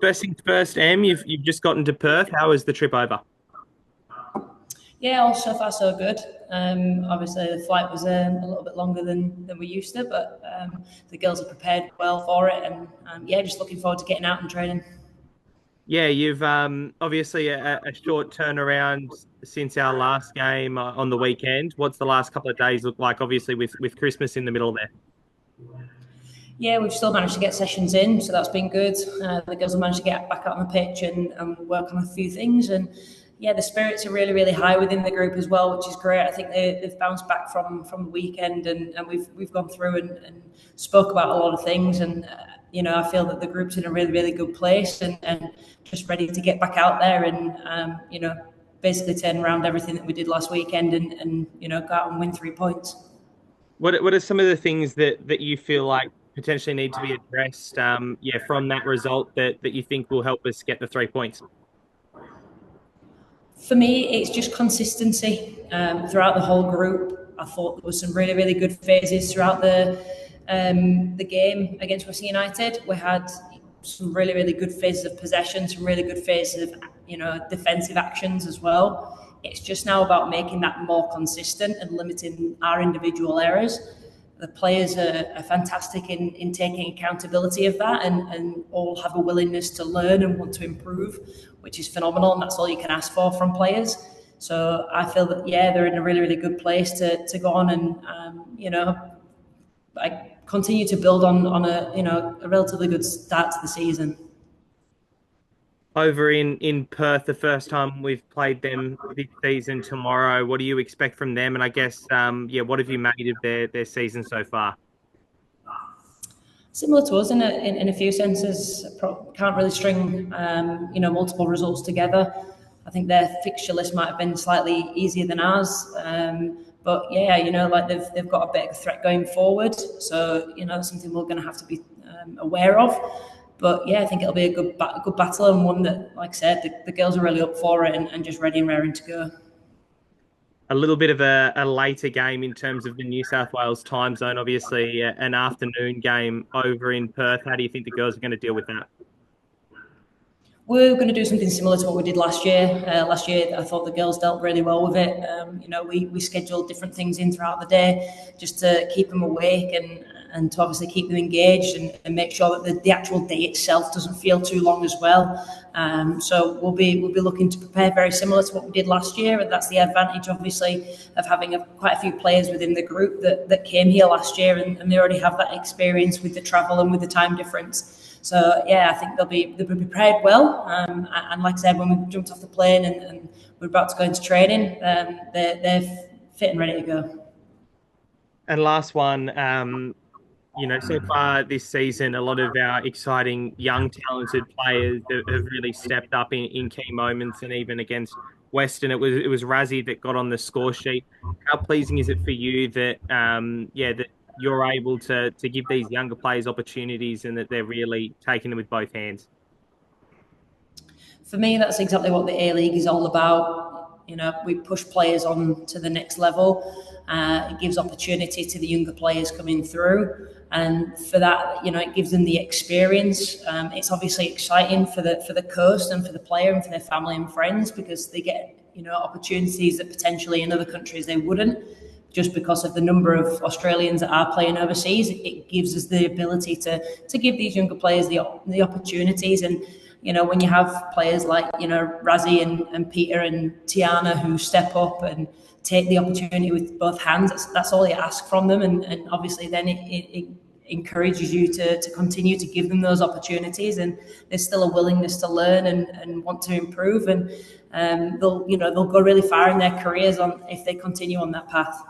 First things first, Em, you've just gotten to Perth. How was the trip over? Yeah, all so far so good. Obviously, the flight was a little bit longer than we used to, but the girls are prepared well for it, and yeah, just looking forward to getting out and training. Yeah, you've obviously a short turnaround since our last game on the weekend. What's the last couple of days look like? Obviously, with Christmas in the middle there. Yeah, we've still managed to get sessions in, so that's been good. The girls have managed to get back out on the pitch and work on a few things, and yeah, the spirits are really, really high within the group as well, which is great. I think they've bounced back from the weekend, and we've gone through and spoke about a lot of things, and I feel that the group's in a really, really good place, and just ready to get back out there and basically turn around everything that we did last weekend and go out and win 3 points. What are some of the things that you feel like potentially need to be addressed? Yeah, from that result that you think will help us get the 3 points. For me, it's just consistency throughout the whole group. I thought there was some really, really good phases throughout the game against Western United. We had some really, really good phases of possession, some really good phases of defensive actions as well. It's just now about making that more consistent and limiting our individual errors. The players are fantastic in taking accountability of that and all have a willingness to learn and want to improve, which is phenomenal. And that's all you can ask for from players. So I feel that, yeah, they're in a really, really good place to go on and, I continue to build on a relatively good start to the season. Over in Perth, the first time we've played them this season tomorrow. What do you expect from them? And I guess, yeah, what have you made of their season so far? Similar to us in a few senses. Can't really string multiple results together. I think their fixture list might have been slightly easier than ours. But yeah, like they've got a bit of threat going forward. So that's something we're going to have to be aware of. But yeah, I think it'll be a good battle and one that, like I said, the girls are really up for it and just ready and raring to go. A little bit of a later game in terms of the New South Wales time zone, obviously an afternoon game over in Perth. How do you think the girls are going to deal with that? We're going to do something similar to what we did last year. Last year, I thought the girls dealt really well with it. We scheduled different things in throughout the day just to keep them awake and to obviously keep them engaged and make sure that the actual day itself doesn't feel too long as well. So we'll be looking to prepare very similar to what we did last year, and that's the advantage, obviously, of having quite a few players within the group that came here last year, and they already have that experience with the travel and with the time difference. So yeah, I think they'll be prepared well. And like I said, when we jumped off the plane and we're about to go into training, they're fit and ready to go. And last one, so far this season, a lot of our exciting young, talented players have really stepped up in key moments, and even against Western, it was Razzie that got on the score sheet. How pleasing is it for you that that you're able to give these younger players opportunities and that they're really taking them with both hands? For me, that's exactly what the A League is all about. We push players on to the next level. It gives opportunity to the younger players coming through, and for that, it gives them the experience. It's obviously exciting for the coast and for the player and for their family and friends because they get opportunities that potentially in other countries they wouldn't. Just because of the number of Australians that are playing overseas, it gives us the ability to give these younger players the opportunities. And when you have players like Razzie and Peter and Tiana who step up and take the opportunity with both hands, that's all you ask from them. And obviously then it encourages you to continue to give them those opportunities, and there's still a willingness to learn and want to improve, and they'll go really far in their careers if they continue on that path.